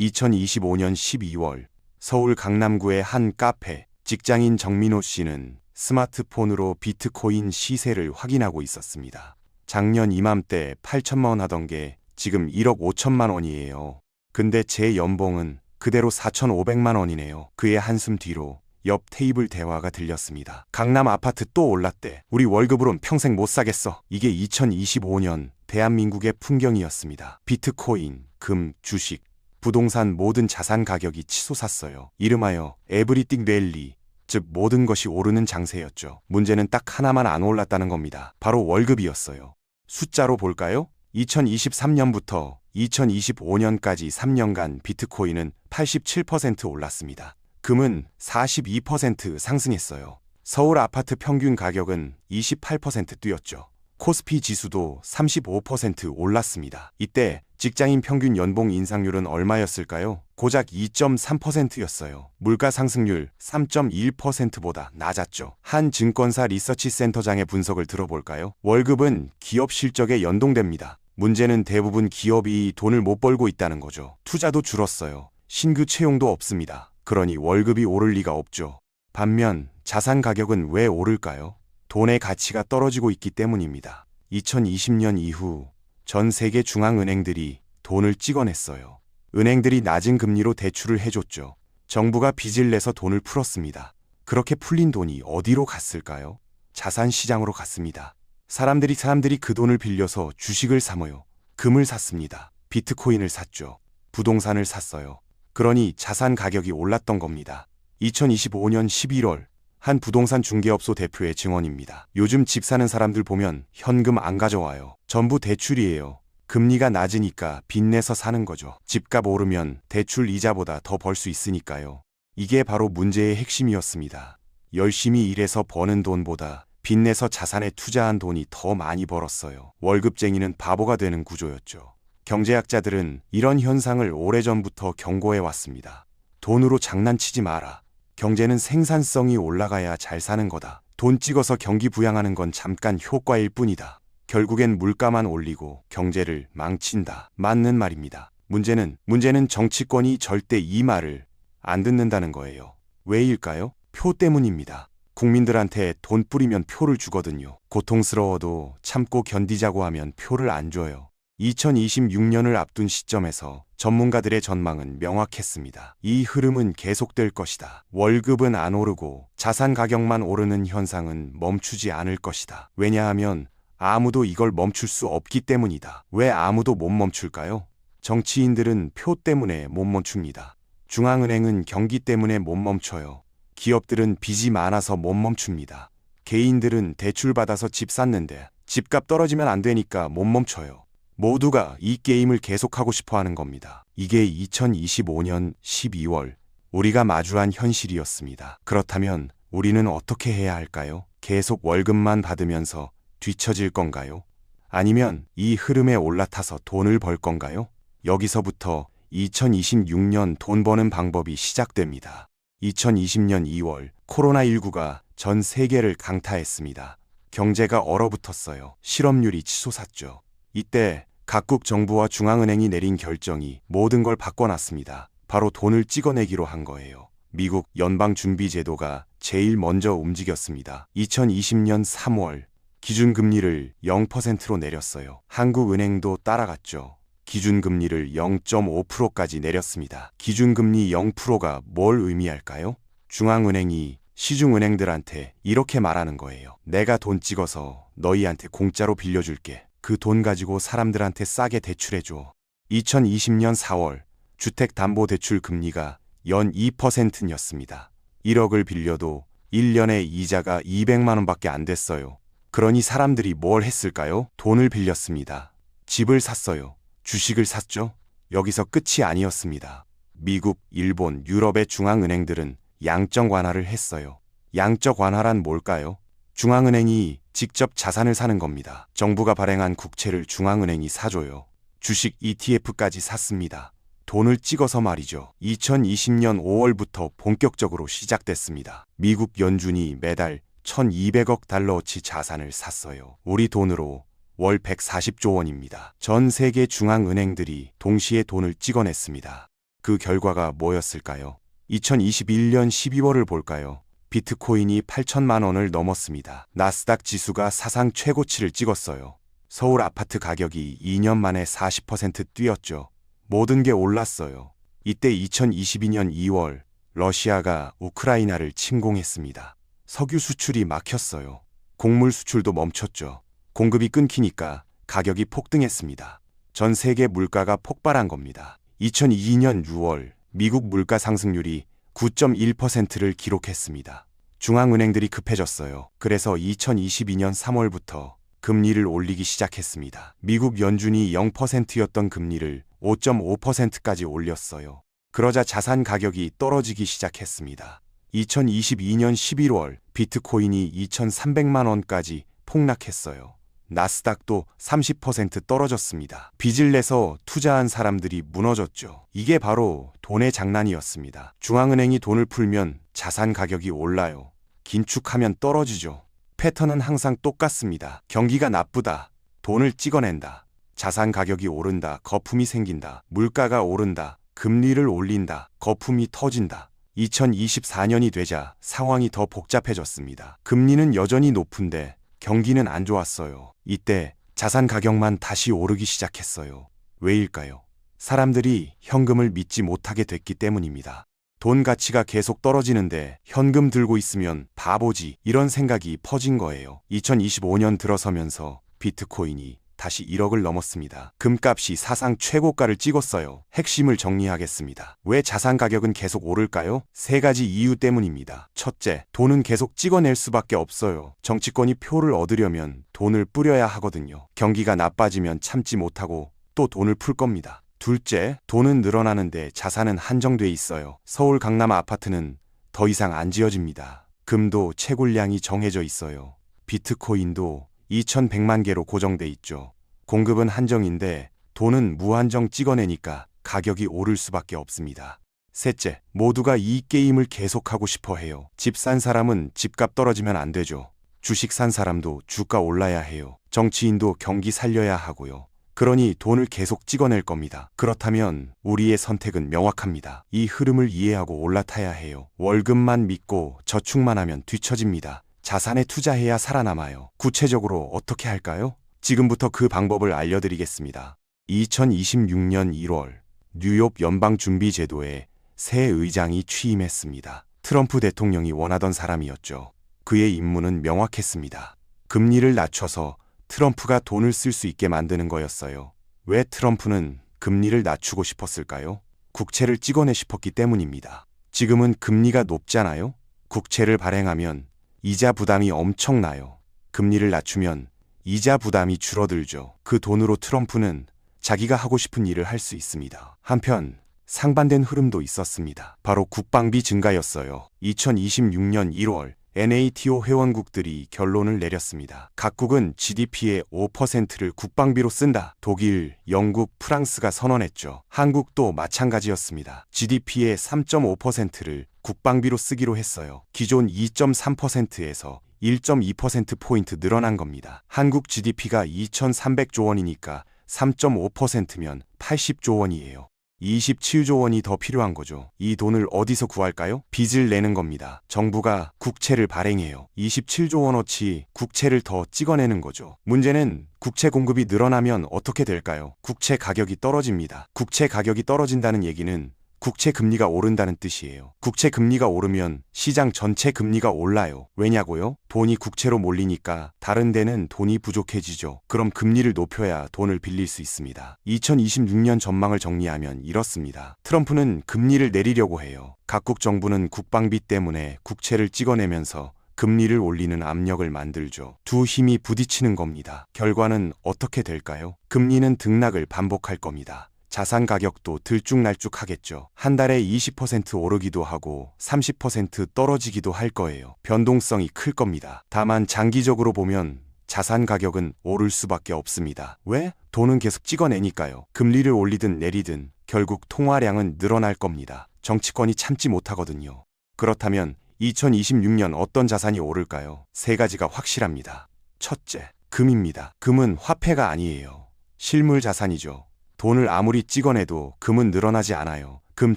2025년 12월 서울 강남구의 한 카페, 직장인 정민호 씨는 스마트폰으로 비트코인 시세를 확인하고 있었습니다. 작년 이맘때 8천만 원 하던 게 지금 1억 5천만 원이에요. 근데 제 연봉은 그대로 4,500만 원이네요. 그의 한숨 뒤로 옆 테이블 대화가 들렸습니다. 강남 아파트 또 올랐대. 우리 월급으론 평생 못 사겠어. 이게 2025년 대한민국의 풍경이었습니다. 비트코인, 금, 주식, 부동산 모든 자산 가격이 치솟았어요. 이름하여 에브리띵 랠리, 즉 모든 것이 오르는 장세였죠. 문제는 딱 하나만 안 올랐다는 겁니다. 바로 월급이었어요. 숫자로 볼까요? 2023년부터 2025년까지 3년간 비트코인은 87% 올랐습니다. 금은 42% 상승했어요. 서울 아파트 평균 가격은 28% 뛰었죠. 코스피 지수도 35% 올랐습니다. 이때 직장인 평균 연봉 인상률은 얼마였을까요? 고작 2.3%였어요. 물가 상승률 3.1%보다 낮았죠. 한 증권사 리서치 센터장의 분석을 들어볼까요? 월급은 기업 실적에 연동됩니다. 문제는 대부분 기업이 돈을 못 벌고 있다는 거죠. 투자도 줄었어요. 신규 채용도 없습니다. 그러니 월급이 오를 리가 없죠. 반면 자산 가격은 왜 오를까요? 돈의 가치가 떨어지고 있기 때문입니다. 2020년 이후 전 세계 중앙은행들이 돈을 찍어냈어요. 은행들이 낮은 금리로 대출을 해줬죠. 정부가 빚을 내서 돈을 풀었습니다. 그렇게 풀린 돈이 어디로 갔을까요? 자산시장으로 갔습니다. 사람들이 그 돈을 빌려서 주식을 사모요. 금을 샀습니다. 비트코인을 샀죠. 부동산을 샀어요. 그러니 자산 가격이 올랐던 겁니다. 2025년 11월 한 부동산 중개업소 대표의 증언입니다. 요즘 집 사는 사람들 보면 현금 안 가져와요. 전부 대출이에요. 금리가 낮으니까 빚내서 사는 거죠. 집값 오르면 대출 이자보다 더 벌 수 있으니까요. 이게 바로 문제의 핵심이었습니다. 열심히 일해서 버는 돈보다 빚내서 자산에 투자한 돈이 더 많이 벌었어요. 월급쟁이는 바보가 되는 구조였죠. 경제학자들은 이런 현상을 오래전부터 경고해 왔습니다. 돈으로 장난치지 마라. 경제는 생산성이 올라가야 잘 사는 거다. 돈 찍어서 경기 부양하는 건 잠깐 효과일 뿐이다. 결국엔 물가만 올리고 경제를 망친다. 맞는 말입니다. 문제는 정치권이 절대 이 말을 안 듣는다는 거예요. 왜일까요? 표 때문입니다. 국민들한테 돈 뿌리면 표를 주거든요. 고통스러워도 참고 견디자고 하면 표를 안 줘요. 2026년을 앞둔 시점에서 전문가들의 전망은 명확했습니다. 이 흐름은 계속될 것이다. 월급은 안 오르고 자산 가격만 오르는 현상은 멈추지 않을 것이다. 왜냐하면 아무도 이걸 멈출 수 없기 때문이다. 왜 아무도 못 멈출까요? 정치인들은 표 때문에 못 멈춥니다. 중앙은행은 경기 때문에 못 멈춰요. 기업들은 빚이 많아서 못 멈춥니다. 개인들은 대출받아서 집 샀는데 집값 떨어지면 안 되니까 못 멈춰요. 모두가 이 게임을 계속하고 싶어 하는 겁니다. 이게 2025년 12월 우리가 마주한 현실이었습니다. 그렇다면 우리는 어떻게 해야 할까요? 계속 월급만 받으면서 뒤처질 건가요? 아니면 이 흐름에 올라타서 돈을 벌 건가요? 여기서부터 2026년 돈 버는 방법이 시작됩니다. 2020년 2월 코로나19가 전 세계를 강타했습니다. 경제가 얼어붙었어요. 실업률이 치솟았죠. 이때 각국 정부와 중앙은행이 내린 결정이 모든 걸 바꿔놨습니다. 바로 돈을 찍어내기로 한 거예요. 미국 연방준비제도가 제일 먼저 움직였습니다. 2020년 3월 기준금리를 0%로 내렸어요. 한국은행도 따라갔죠. 기준금리를 0.5%까지 내렸습니다. 기준금리 0%가 뭘 의미할까요? 중앙은행이 시중은행들한테 이렇게 말하는 거예요. 내가 돈 찍어서 너희한테 공짜로 빌려줄게. 그 돈 가지고 사람들한테 싸게 대출해줘. 2020년 4월 주택담보대출 금리가 연 2%였습니다. 1억을 빌려도 1년에 이자가 200만 원밖에 안 됐어요. 그러니 사람들이 뭘 했을까요? 돈을 빌렸습니다. 집을 샀어요. 주식을 샀죠? 여기서 끝이 아니었습니다. 미국, 일본, 유럽의 중앙은행들은 양적 완화를 했어요. 양적 완화란 뭘까요? 중앙은행이 직접 자산을 사는 겁니다. 정부가 발행한 국채를 중앙은행이 사줘요. 주식 ETF까지 샀습니다. 돈을 찍어서 말이죠. 2020년 5월부터 본격적으로 시작됐습니다. 미국 연준이 매달 1,200억 달러어치 자산을 샀어요. 우리 돈으로 월 140조 원입니다. 전 세계 중앙은행들이 동시에 돈을 찍어냈습니다. 그 결과가 뭐였을까요? 2021년 12월을 볼까요? 비트코인이 8천만 원을 넘었습니다. 나스닥 지수가 사상 최고치를 찍었어요. 서울 아파트 가격이 2년 만에 40% 뛰었죠. 모든 게 올랐어요. 이때 2022년 2월 러시아가 우크라이나를 침공했습니다. 석유 수출이 막혔어요. 곡물 수출도 멈췄죠. 공급이 끊기니까 가격이 폭등했습니다. 전 세계 물가가 폭발한 겁니다. 2022년 6월 미국 물가 상승률이 9.1%를 기록했습니다. 중앙은행들이 급해졌어요. 그래서 2022년 3월부터 금리를 올리기 시작했습니다. 미국 연준이 0%였던 금리를 5.5%까지 올렸어요. 그러자 자산 가격이 떨어지기 시작했습니다. 2022년 11월 비트코인이 2,300만 원까지 폭락했어요. 나스닥도 30% 떨어졌습니다. 빚을 내서 투자한 사람들이 무너졌죠. 이게 바로 돈의 장난이었습니다. 중앙은행이 돈을 풀면 자산 가격이 올라요. 긴축하면 떨어지죠. 패턴은 항상 똑같습니다. 경기가 나쁘다. 돈을 찍어낸다. 자산 가격이 오른다. 거품이 생긴다. 물가가 오른다. 금리를 올린다. 거품이 터진다. 2024년이 되자 상황이 더 복잡해졌습니다. 금리는 여전히 높은데 경기는 안 좋았어요. 이때 자산 가격만 다시 오르기 시작했어요. 왜일까요? 사람들이 현금을 믿지 못하게 됐기 때문입니다. 돈 가치가 계속 떨어지는데 현금 들고 있으면 바보지, 이런 생각이 퍼진 거예요. 2025년 들어서면서 비트코인이 다시 1억을 넘었습니다. 금값이 사상 최고가를 찍었어요. 핵심을 정리하겠습니다. 왜 자산 가격은 계속 오를까요? 세 가지 이유 때문입니다. 첫째, 돈은 계속 찍어낼 수밖에 없어요. 정치권이 표를 얻으려면 돈을 뿌려야 하거든요. 경기가 나빠지면 참지 못하고 또 돈을 풀 겁니다. 둘째, 돈은 늘어나는데 자산은 한정돼 있어요. 서울 강남 아파트는 더 이상 안 지어집니다. 금도 채굴량이 정해져 있어요. 비트코인도 2,100만 개로 고정돼 있죠. 공급은 한정인데 돈은 무한정 찍어내니까 가격이 오를 수밖에 없습니다. 셋째, 모두가 이 게임을 계속하고 싶어 해요. 집 산 사람은 집값 떨어지면 안 되죠. 주식 산 사람도 주가 올라야 해요. 정치인도 경기 살려야 하고요. 그러니 돈을 계속 찍어낼 겁니다. 그렇다면 우리의 선택은 명확합니다. 이 흐름을 이해하고 올라타야 해요. 월급만 믿고 저축만 하면 뒤처집니다. 자산에 투자해야 살아남아요. 구체적으로 어떻게 할까요? 지금부터 그 방법을 알려드리겠습니다. 2026년 1월 뉴욕 연방준비제도에 새 의장이 취임했습니다. 트럼프 대통령이 원하던 사람이었죠. 그의 임무는 명확했습니다. 금리를 낮춰서 트럼프가 돈을 쓸 수 있게 만드는 거였어요. 왜 트럼프는 금리를 낮추고 싶었을까요? 국채를 찍어내 싶었기 때문입니다. 지금은 금리가 높잖아요? 국채를 발행하면 이자 부담이 엄청나요. 금리를 낮추면 이자 부담이 줄어들죠. 그 돈으로 트럼프는 자기가 하고 싶은 일을 할 수 있습니다. 한편 상반된 흐름도 있었습니다. 바로 국방비 증가였어요. 2026년 1월 NATO 회원국들이 결론을 내렸습니다. 각국은 GDP의 5%를 국방비로 쓴다. 독일, 영국, 프랑스가 선언했죠. 한국도 마찬가지였습니다. GDP의 3.5%를 국방비로 쓰기로 했어요. 기존 2.3%에서 1.2%포인트 늘어난 겁니다. 한국 GDP가 2,300조 원이니까 3.5%면 80조 원이에요. 27조 원이 더 필요한 거죠. 이 돈을 어디서 구할까요? 빚을 내는 겁니다. 정부가 국채를 발행해요. 27조 원어치 국채를 더 찍어내는 거죠. 문제는 국채 공급이 늘어나면 어떻게 될까요? 국채 가격이 떨어집니다. 국채 가격이 떨어진다는 얘기는 국채 금리가 오른다는 뜻이에요. 국채 금리가 오르면 시장 전체 금리가 올라요. 왜냐고요? 돈이 국채로 몰리니까 다른 데는 돈이 부족해지죠. 그럼 금리를 높여야 돈을 빌릴 수 있습니다. 2026년 전망을 정리하면 이렇습니다. 트럼프는 금리를 내리려고 해요. 각국 정부는 국방비 때문에 국채를 찍어내면서 금리를 올리는 압력을 만들죠. 두 힘이 부딪히는 겁니다. 결과는 어떻게 될까요? 금리는 등락을 반복할 겁니다. 자산 가격도 들쭉날쭉하겠죠. 한 달에 20% 오르기도 하고 30% 떨어지기도 할 거예요. 변동성이 클 겁니다. 다만 장기적으로 보면 자산 가격은 오를 수밖에 없습니다. 왜? 돈은 계속 찍어내니까요. 금리를 올리든 내리든 결국 통화량은 늘어날 겁니다. 정치권이 참지 못하거든요. 그렇다면 2026년 어떤 자산이 오를까요? 세 가지가 확실합니다. 첫째, 금입니다. 금은 화폐가 아니에요. 실물 자산이죠. 돈을 아무리 찍어내도 금은 늘어나지 않아요. 금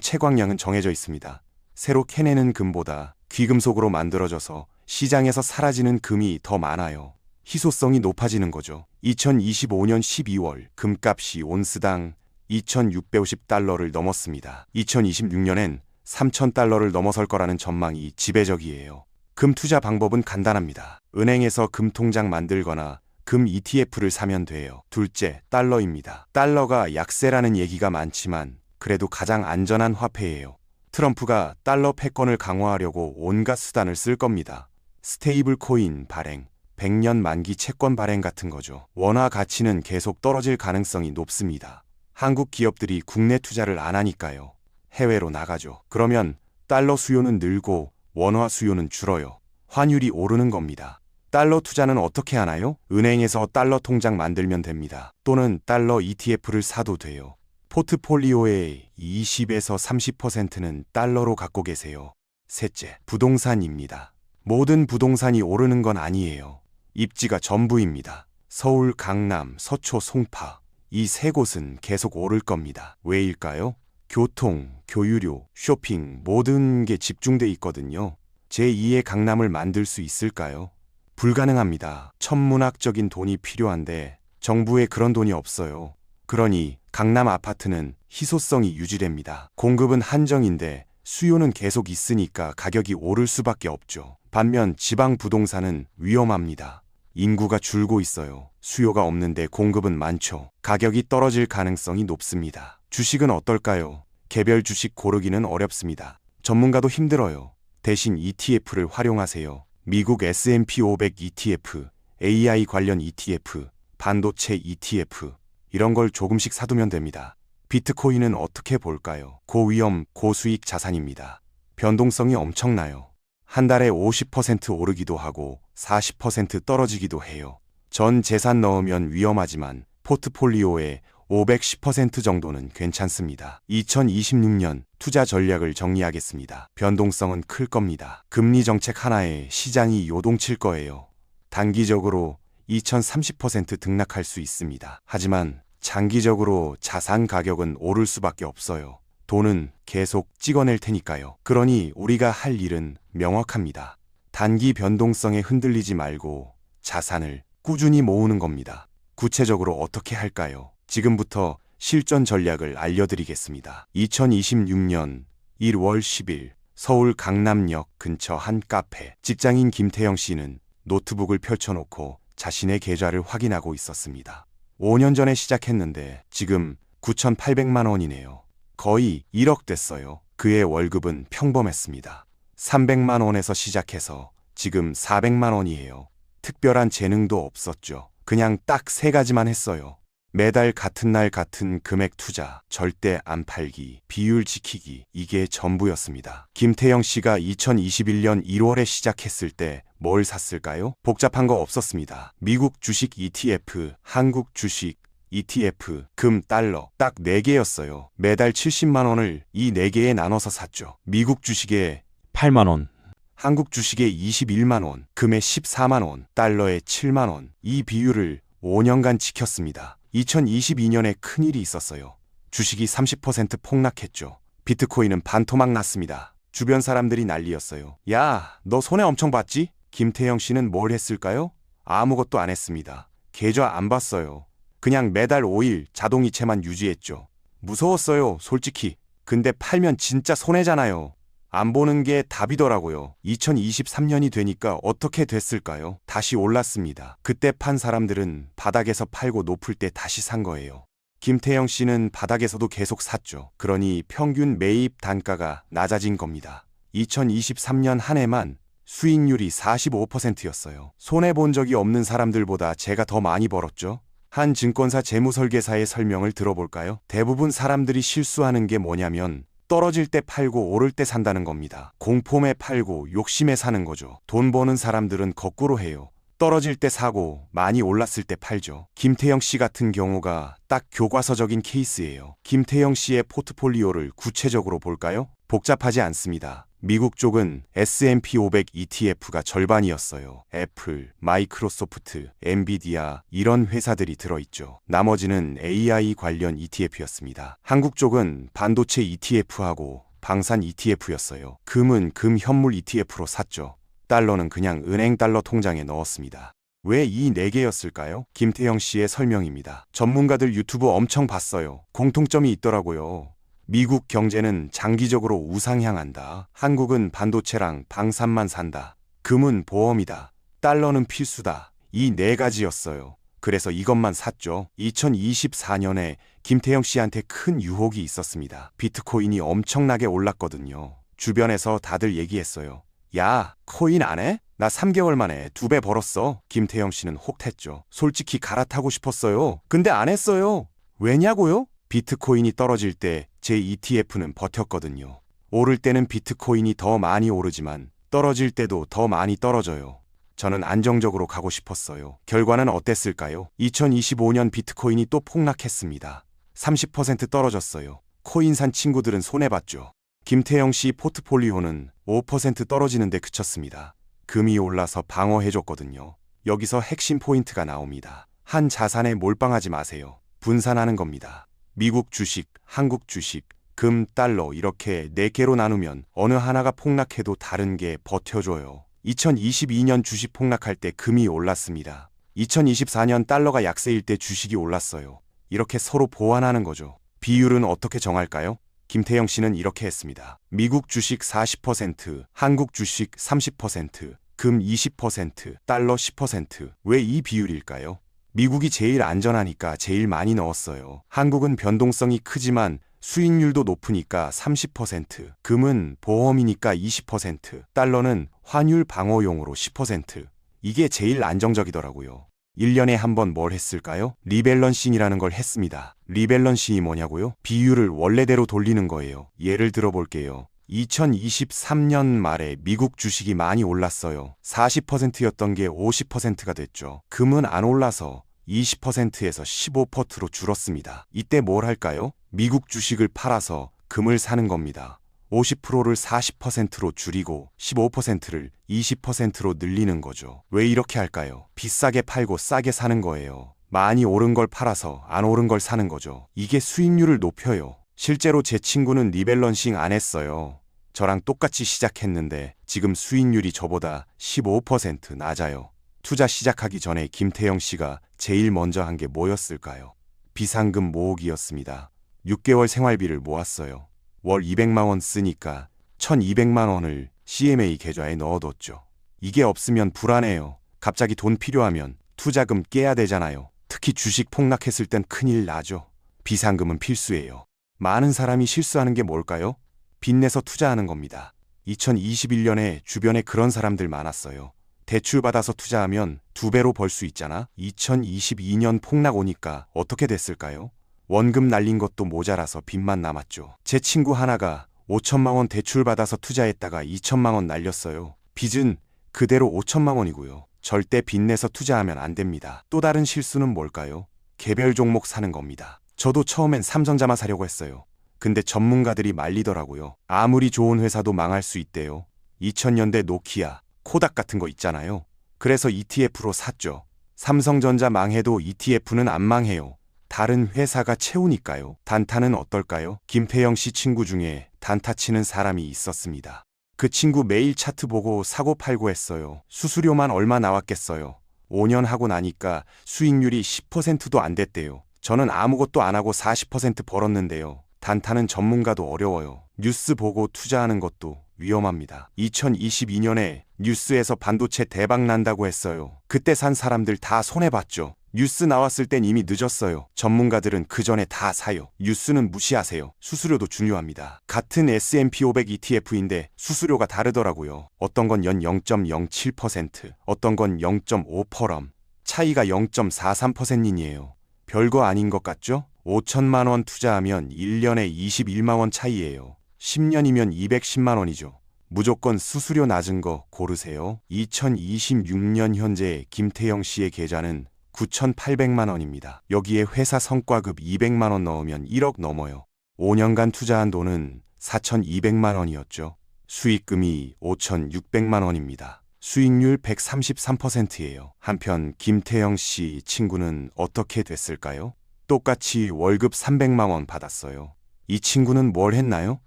채광량은 정해져 있습니다. 새로 캐내는 금보다 귀금속으로 만들어져서 시장에서 사라지는 금이 더 많아요. 희소성이 높아지는 거죠. 2025년 12월 금값이 온스당 2,650달러를 넘었습니다. 2026년엔 3,000달러를 넘어설 거라는 전망이 지배적이에요. 금 투자 방법은 간단합니다. 은행에서 금 통장 만들거나 금 ETF를 사면 돼요. 둘째, 달러입니다. 달러가 약세라는 얘기가 많지만 그래도 가장 안전한 화폐예요. 트럼프가 달러 패권을 강화하려고 온갖 수단을 쓸 겁니다. 스테이블 코인 발행, 100년 만기 채권 발행 같은 거죠. 원화 가치는 계속 떨어질 가능성이 높습니다. 한국 기업들이 국내 투자를 안 하니까요. 해외로 나가죠. 그러면 달러 수요는 늘고 원화 수요는 줄어요. 환율이 오르는 겁니다. 달러 투자는 어떻게 하나요? 은행에서 달러 통장 만들면 됩니다. 또는 달러 ETF를 사도 돼요. 포트폴리오의 20에서 30%는 달러로 갖고 계세요. 셋째, 부동산입니다. 모든 부동산이 오르는 건 아니에요. 입지가 전부입니다. 서울, 강남, 서초, 송파. 이 세 곳은 계속 오를 겁니다. 왜일까요? 교통, 교유료, 쇼핑 모든 게 집중돼 있거든요. 제2의 강남을 만들 수 있을까요? 불가능합니다. 천문학적인 돈이 필요한데 정부에 그런 돈이 없어요. 그러니 강남 아파트는 희소성이 유지됩니다. 공급은 한정인데 수요는 계속 있으니까 가격이 오를 수밖에 없죠. 반면 지방 부동산은 위험합니다. 인구가 줄고 있어요. 수요가 없는데 공급은 많죠. 가격이 떨어질 가능성이 높습니다. 주식은 어떨까요? 개별 주식 고르기는 어렵습니다. 전문가도 힘들어요. 대신 ETF를 활용하세요. 미국 S&P 500 ETF, AI 관련 ETF, 반도체 ETF 이런 걸 조금씩 사두면 됩니다. 비트코인은 어떻게 볼까요? 고위험, 고수익 자산입니다. 변동성이 엄청나요. 한 달에 50% 오르기도 하고 40% 떨어지기도 해요. 전 재산 넣으면 위험하지만 포트폴리오에 510% 정도는 괜찮습니다. 2026년 투자 전략을 정리하겠습니다. 변동성은 클 겁니다. 금리 정책 하나에 시장이 요동칠 거예요. 단기적으로 2030% 등락할 수 있습니다. 하지만 장기적으로 자산 가격은 오를 수밖에 없어요. 돈은 계속 찍어낼 테니까요. 그러니 우리가 할 일은 명확합니다. 단기 변동성에 흔들리지 말고 자산을 꾸준히 모으는 겁니다. 구체적으로 어떻게 할까요? 지금부터 실전 전략을 알려드리겠습니다. 2026년 1월 10일 서울 강남역 근처 한 카페. 직장인 김태영 씨는 노트북을 펼쳐놓고 자신의 계좌를 확인하고 있었습니다. 5년 전에 시작했는데 지금 9,800만 원이네요. 거의 1억 됐어요. 그의 월급은 평범했습니다. 300만 원에서 시작해서 지금 400만 원이에요. 특별한 재능도 없었죠. 그냥 딱 세 가지만 했어요. 매달 같은 날 같은 금액 투자, 절대 안 팔기, 비율 지키기, 이게 전부였습니다. 김태영 씨가 2021년 1월에 시작했을 때 뭘 샀을까요? 복잡한 거 없었습니다. 미국 주식 ETF, 한국 주식 ETF, 금, 달러 딱 4개였어요. 매달 70만 원을 이 4개에 나눠서 샀죠. 미국 주식에 8만 원, 한국 주식에 21만 원, 금에 14만 원, 달러에 7만 원. 이 비율을 5년간 지켰습니다. 2022년에 큰일이 있었어요. 주식이 30% 폭락했죠. 비트코인은 반토막 났습니다. 주변 사람들이 난리였어요. 야, 너 손해 엄청 봤지? 김태영 씨는 뭘 했을까요? 아무것도 안 했습니다. 계좌 안 봤어요. 그냥 매달 5일 자동이체만 유지했죠. 무서웠어요, 솔직히. 근데 팔면 진짜 손해잖아요. 안 보는 게 답이더라고요. 2023년이 되니까 어떻게 됐을까요? 다시 올랐습니다. 그때 판 사람들은 바닥에서 팔고 높을 때 다시 산 거예요. 김태영 씨는 바닥에서도 계속 샀죠. 그러니 평균 매입 단가가 낮아진 겁니다. 2023년 한 해만 수익률이 45%였어요. 손해본 적이 없는 사람들보다 제가 더 많이 벌었죠. 한 증권사 재무설계사의 설명을 들어볼까요? 대부분 사람들이 실수하는 게 뭐냐면 떨어질 때 팔고 오를 때 산다는 겁니다. 공포에 팔고 욕심에 사는 거죠. 돈 버는 사람들은 거꾸로 해요. 떨어질 때 사고 많이 올랐을 때 팔죠. 김태형 씨 같은 경우가 딱 교과서적인 케이스예요. 김태형 씨의 포트폴리오를 구체적으로 볼까요? 복잡하지 않습니다. 미국 쪽은 S&P 500 ETF가 절반이었어요. 애플, 마이크로소프트, 엔비디아 이런 회사들이 들어있죠. 나머지는 AI 관련 ETF였습니다. 한국 쪽은 반도체 ETF하고 방산 ETF였어요. 금은 금 현물 ETF로 샀죠. 달러는 그냥 은행 달러 통장에 넣었습니다. 왜 이 4개였을까요? 김태형 씨의 설명입니다. 전문가들 유튜브 엄청 봤어요. 공통점이 있더라고요. 미국 경제는 장기적으로 우상향한다. 한국은 반도체랑 방산만 산다. 금은 보험이다. 달러는 필수다. 이 4가지였어요. 그래서 이것만 샀죠. 2024년에 김태형 씨한테 큰 유혹이 있었습니다. 비트코인이 엄청나게 올랐거든요. 주변에서 다들 얘기했어요. 야, 코인 안 해? 나 3개월 만에 2배 벌었어. 김태형 씨는 혹했죠. 솔직히 갈아타고 싶었어요. 근데 안 했어요. 왜냐고요? 비트코인이 떨어질 때 제 ETF는 버텼거든요. 오를 때는 비트코인이 더 많이 오르지만 떨어질 때도 더 많이 떨어져요. 저는 안정적으로 가고 싶었어요. 결과는 어땠을까요? 2025년 비트코인이 또 폭락했습니다. 30% 떨어졌어요. 코인 산 친구들은 손해봤죠. 김태형 씨 포트폴리오는 5% 떨어지는데 그쳤습니다. 금이 올라서 방어해줬거든요. 여기서 핵심 포인트가 나옵니다. 한 자산에 몰빵하지 마세요. 분산하는 겁니다. 미국 주식, 한국 주식, 금, 달러 이렇게 4개로 나누면 어느 하나가 폭락해도 다른 게 버텨줘요. 2022년 주식 폭락할 때 금이 올랐습니다. 2024년 달러가 약세일 때 주식이 올랐어요. 이렇게 서로 보완하는 거죠. 비율은 어떻게 정할까요? 김태형 씨는 이렇게 했습니다. 미국 주식 40%, 한국 주식 30%, 금 20%, 달러 10%. 왜 이 비율일까요? 미국이 제일 안전하니까 제일 많이 넣었어요. 한국은 변동성이 크지만 수익률도 높으니까 30%, 금은 보험이니까 20%, 달러는 환율 방어용으로 10%. 이게 제일 안정적이더라고요. 1년에 한 번 뭘 했을까요? 리밸런싱이라는 걸 했습니다. 리밸런싱이 뭐냐고요? 비율을 원래대로 돌리는 거예요. 예를 들어 볼게요. 2023년 말에 미국 주식이 많이 올랐어요. 40%였던 게 50%가 됐죠. 금은 안 올라서 20%에서 15%로 줄었습니다. 이때 뭘 할까요? 미국 주식을 팔아서 금을 사는 겁니다. 50%를 40%로 줄이고 15%를 20%로 늘리는 거죠. 왜 이렇게 할까요? 비싸게 팔고 싸게 사는 거예요. 많이 오른 걸 팔아서 안 오른 걸 사는 거죠. 이게 수익률을 높여요. 실제로 제 친구는 리밸런싱 안 했어요. 저랑 똑같이 시작했는데 지금 수익률이 저보다 15% 낮아요. 투자 시작하기 전에 김태형 씨가 제일 먼저 한 게 뭐였을까요? 비상금 모으기였습니다. 6개월 생활비를 모았어요. 월 200만 원 쓰니까 1200만 원을 CMA 계좌에 넣어뒀죠. 이게 없으면 불안해요. 갑자기 돈 필요하면 투자금 깨야 되잖아요. 특히 주식 폭락했을 땐 큰일 나죠. 비상금은 필수예요. 많은 사람이 실수하는 게 뭘까요? 빚내서 투자하는 겁니다. 2021년에 주변에 그런 사람들 많았어요. 대출 받아서 투자하면 2배로 벌 수 있잖아. 2022년 폭락 오니까 어떻게 됐을까요? 원금 날린 것도 모자라서 빚만 남았죠. 제 친구 하나가 5천만 원 대출 받아서 투자했다가 2천만 원 날렸어요. 빚은 그대로 5천만 원이고요. 절대 빚내서 투자하면 안 됩니다. 또 다른 실수는 뭘까요? 개별 종목 사는 겁니다. 저도 처음엔 삼성자만 사려고 했어요. 근데 전문가들이 말리더라고요. 아무리 좋은 회사도 망할 수 있대요. 2000년대 노키아, 코닥 같은 거 있잖아요. 그래서 ETF로 샀죠. 삼성전자 망해도 ETF는 안 망해요. 다른 회사가 채우니까요. 단타는 어떨까요? 김태형 씨 친구 중에 단타 치는 사람이 있었습니다. 그 친구 매일 차트 보고 사고 팔고 했어요. 수수료만 얼마 나왔겠어요. 5년 하고 나니까 수익률이 10%도 안 됐대요. 저는 아무것도 안 하고 40% 벌었는데요. 단타는 전문가도 어려워요. 뉴스 보고 투자하는 것도 위험합니다. 2022년에 뉴스에서 반도체 대박 난다고 했어요. 그때 산 사람들 다 손해봤죠. 뉴스 나왔을 땐 이미 늦었어요. 전문가들은 그 전에 다 사요. 뉴스는 무시하세요. 수수료도 중요합니다. 같은 S&P 500 ETF인데 수수료가 다르더라고요. 어떤 건 연 0.07%, 어떤 건 0.5%, 차이가 0.43%이에요. 별거 아닌 것 같죠? 5천만 원 투자하면 1년에 21만 원 차이예요. 10년이면 210만 원이죠. 무조건 수수료 낮은 거 고르세요. 2026년 현재 김태형 씨의 계좌는 9,800만 원입니다. 여기에 회사 성과급 200만 원 넣으면 1억 넘어요. 5년간 투자한 돈은 4,200만 원이었죠. 수익금이 5,600만 원입니다. 수익률 133%예요. 한편 김태형 씨 친구는 어떻게 됐을까요? 똑같이 월급 300만 원 받았어요. 이 친구는 뭘 했나요?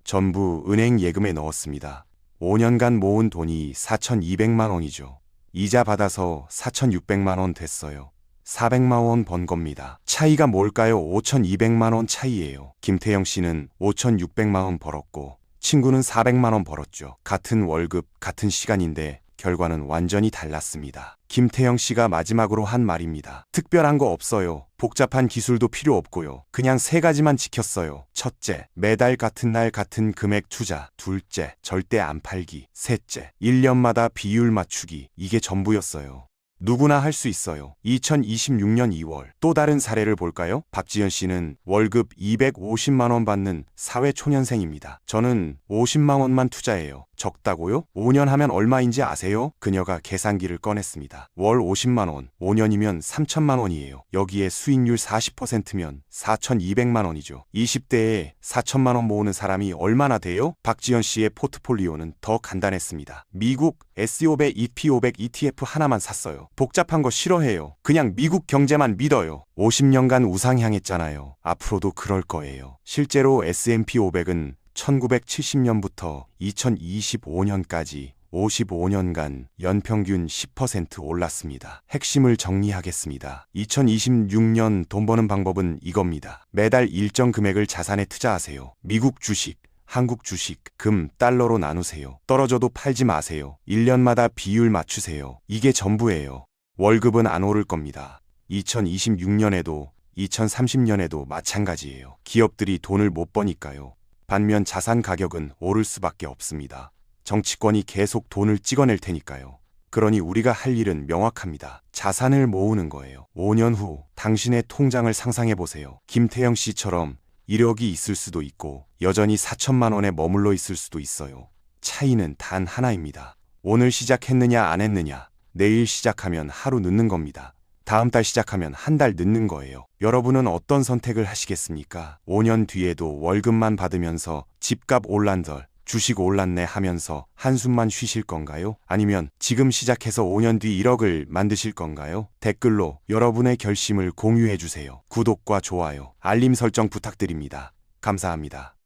전부 은행 예금에 넣었습니다. 5년간 모은 돈이 4,200만 원이죠. 이자 받아서 4,600만 원 됐어요. 400만 원 번 겁니다. 차이가 뭘까요? 5,200만 원 차이예요. 김태형 씨는 5,600만 원 벌었고 친구는 400만 원 벌었죠. 같은 월급, 같은 시간인데 결과는 완전히 달랐습니다. 김태형 씨가 마지막으로 한 말입니다. 특별한 거 없어요. 복잡한 기술도 필요 없고요. 그냥 3가지만 지켰어요. 첫째, 매달 같은 날 같은 금액 투자. 둘째, 절대 안 팔기. 셋째, 1년마다 비율 맞추기. 이게 전부였어요. 누구나 할 수 있어요. 2026년 2월 또 다른 사례를 볼까요? 박지연 씨는 월급 250만 원 받는 사회초년생입니다. 저는 50만 원만 투자해요. 적다고요? 5년 하면 얼마인지 아세요? 그녀가 계산기를 꺼냈습니다. 월 50만 원, 5년이면 3천만 원이에요. 여기에 수익률 40%면 4,200만 원이죠. 20대에 4천만 원 모으는 사람이 얼마나 돼요? 박지연 씨의 포트폴리오는 더 간단했습니다. 미국 S500, EP500 ETF 하나만 샀어요. 복잡한 거 싫어해요. 그냥 미국 경제만 믿어요. 50년간 우상향했잖아요. 앞으로도 그럴 거예요. 실제로 S&P 500은 1970년부터 2025년까지 55년간 연평균 10% 올랐습니다. 핵심을 정리하겠습니다. 2026년 돈 버는 방법은 이겁니다. 매달 일정 금액을 자산에 투자하세요. 미국 주식, 한국 주식, 금, 달러로 나누세요. 떨어져도 팔지 마세요. 1년마다 비율 맞추세요. 이게 전부예요. 월급은 안 오를 겁니다. 2026년에도 2030년에도 마찬가지예요. 기업들이 돈을 못 버니까요. 반면 자산 가격은 오를 수밖에 없습니다. 정치권이 계속 돈을 찍어낼 테니까요. 그러니 우리가 할 일은 명확합니다. 자산을 모으는 거예요. 5년 후 당신의 통장을 상상해 보세요. 김태형 씨처럼 이력이 있을 수도 있고 여전히 4천만 원에 머물러 있을 수도 있어요. 차이는 단 하나입니다. 오늘 시작했느냐 안 했느냐. 내일 시작하면 하루 늦는 겁니다. 다음 달 시작하면 한 달 늦는 거예요. 여러분은 어떤 선택을 하시겠습니까? 5년 뒤에도 월급만 받으면서 집값 올란덜, 주식 올랐네 하면서 한숨만 쉬실 건가요? 아니면 지금 시작해서 5년 뒤 1억을 만드실 건가요? 댓글로 여러분의 결심을 공유해 주세요. 구독과 좋아요, 알림 설정 부탁드립니다. 감사합니다.